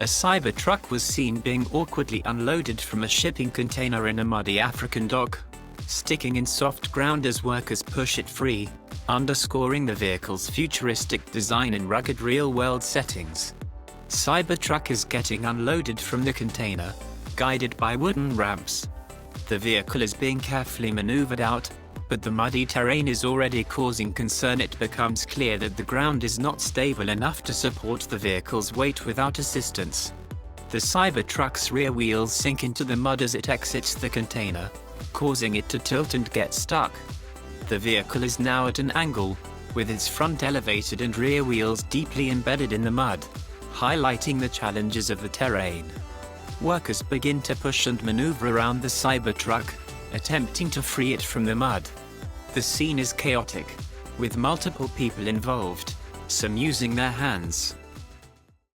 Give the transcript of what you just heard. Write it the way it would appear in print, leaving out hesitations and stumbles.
A Cybertruck was seen being awkwardly unloaded from a shipping container in a muddy African dock, sticking in soft ground as workers push it free, underscoring the vehicle's futuristic design in rugged real-world settings. Cybertruck is getting unloaded from the container, guided by wooden ramps. The vehicle is being carefully maneuvered out, but the muddy terrain is already causing concern. It becomes clear that the ground is not stable enough to support the vehicle's weight without assistance. The Cybertruck's rear wheels sink into the mud as it exits the container, causing it to tilt and get stuck. The vehicle is now at an angle, with its front elevated and rear wheels deeply embedded in the mud, highlighting the challenges of the terrain. Workers begin to push and maneuver around the Cybertruck, attempting to free it from the mud. The scene is chaotic, with multiple people involved, some using their hands,